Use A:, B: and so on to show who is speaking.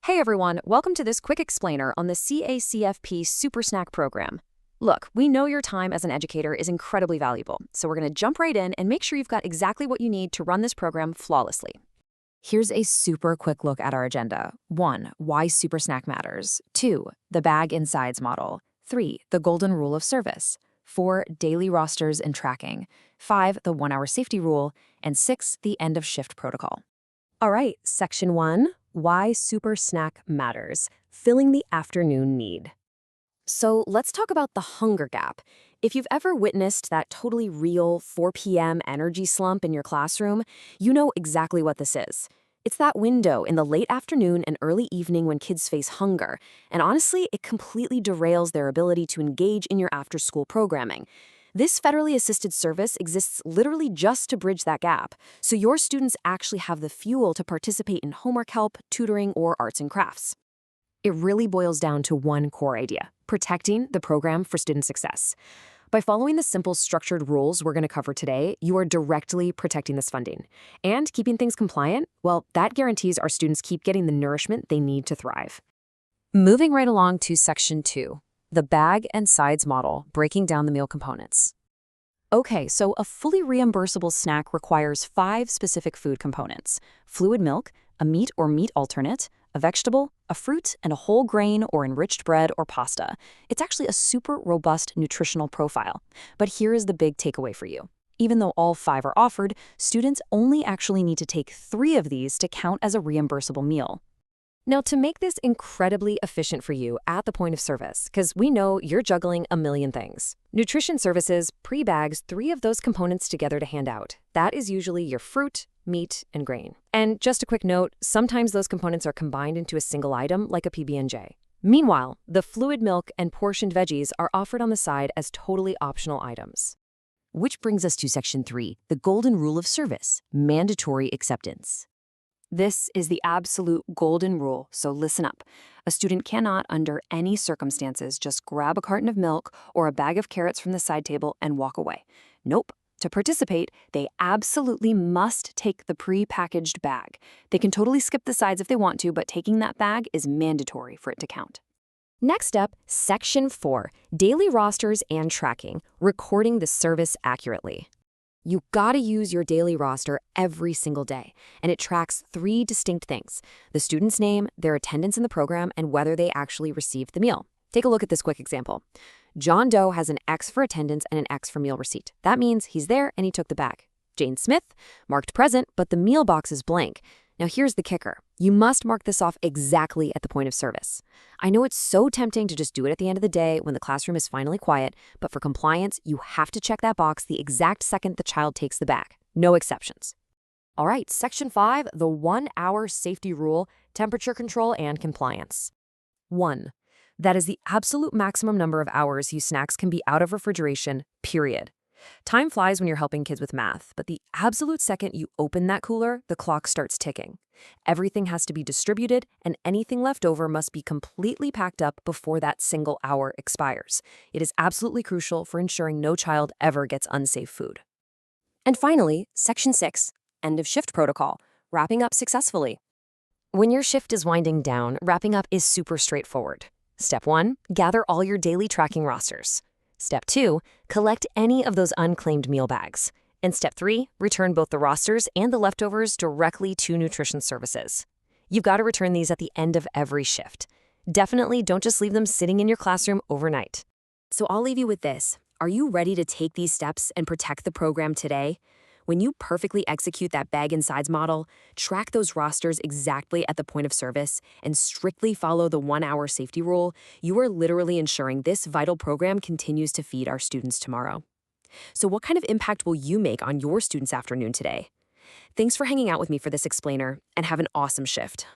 A: Hey everyone, welcome to this quick explainer on the CACFP Super Snack program. Look, we know your time as an educator is incredibly valuable, so we're going to jump right in and make sure you've got exactly what you need to run this program flawlessly. Here's a super quick look at our agenda. 1. Why Super Snack matters. 2. The bag and sides model. 3. The golden rule of service. 4. Daily rosters and tracking. 5. The 1-hour safety rule. And 6. The end of shift protocol. All right, section 1, why Super Snack matters, filling the afternoon need. So let's talk about the hunger gap. If you've ever witnessed that totally real 4 p.m. energy slump in your classroom, you know exactly what this is. It's that window in the late afternoon and early evening when kids face hunger, and honestly, it completely derails their ability to engage in your after-school programming. This federally assisted service exists literally just to bridge that gap, so your students actually have the fuel to participate in homework help, tutoring, or arts and crafts. It really boils down to one core idea: protecting the program for student success. By following the simple structured rules we're going to cover today, you are directly protecting this funding. And keeping things compliant, well, that guarantees our students keep getting the nourishment they need to thrive. Moving right along to section 2. The bag and sides model, breaking down the meal components. Okay, so a fully reimbursable snack requires 5 specific food components: fluid milk, a meat or meat alternate, a vegetable, a fruit, and a whole grain or enriched bread or pasta. It's actually a super robust nutritional profile. But here is the big takeaway for you. Even though all 5 are offered, students only actually need to take 3 of these to count as a reimbursable meal. Now, to make this incredibly efficient for you at the point of service, because we know you're juggling a million things, Nutrition Services pre-bags 3 of those components together to hand out. That is usually your fruit, meat, and grain. And just a quick note, sometimes those components are combined into a single item, like a PB&J. Meanwhile, the fluid milk and portioned veggies are offered on the side as totally optional items. Which brings us to section 3, the golden rule of service, mandatory acceptance. This is the absolute golden rule, so listen up. A student cannot, under any circumstances, just grab a carton of milk or a bag of carrots from the side table and walk away. Nope. To participate, they absolutely must take the pre-packaged bag. They can totally skip the sides if they want to, but taking that bag is mandatory for it to count. Next up, section 4, daily rosters and tracking, recording the service accurately. You gotta use your daily roster every single day, and it tracks 3 distinct things: the student's name, their attendance in the program, and whether they actually received the meal. Take a look at this quick example. John Doe has an X for attendance and an X for meal receipt. That means he's there and he took the bag. Jane Smith, marked present, but the meal box is blank. Now here's the kicker. You must mark this off exactly at the point of service. I know it's so tempting to just do it at the end of the day when the classroom is finally quiet, but for compliance, you have to check that box the exact second the child takes the bag. No exceptions. All right, section 5, the 1-hour safety rule, temperature control and compliance. 1. That is the absolute maximum number of hours these snacks can be out of refrigeration, period. Time flies when you're helping kids with math, but the absolute second you open that cooler, the clock starts ticking. Everything has to be distributed, and anything left over must be completely packed up before that single hour expires. It is absolutely crucial for ensuring no child ever gets unsafe food. And finally, section 6, end of shift protocol, wrapping up successfully. When your shift is winding down, wrapping up is super straightforward. Step 1, gather all your daily tracking rosters. Step 2, collect any of those unclaimed meal bags. And Step 3, return both the rosters and the leftovers directly to Nutrition Services. You've got to return these at the end of every shift. Definitely don't just leave them sitting in your classroom overnight. So I'll leave you with this. Are you ready to take these steps and protect the program today? When you perfectly execute that bag and sides model, track those rosters exactly at the point of service, and strictly follow the 1-hour safety rule, you are literally ensuring this vital program continues to feed our students tomorrow. So what kind of impact will you make on your students' afternoon today? Thanks for hanging out with me for this explainer, and have an awesome shift.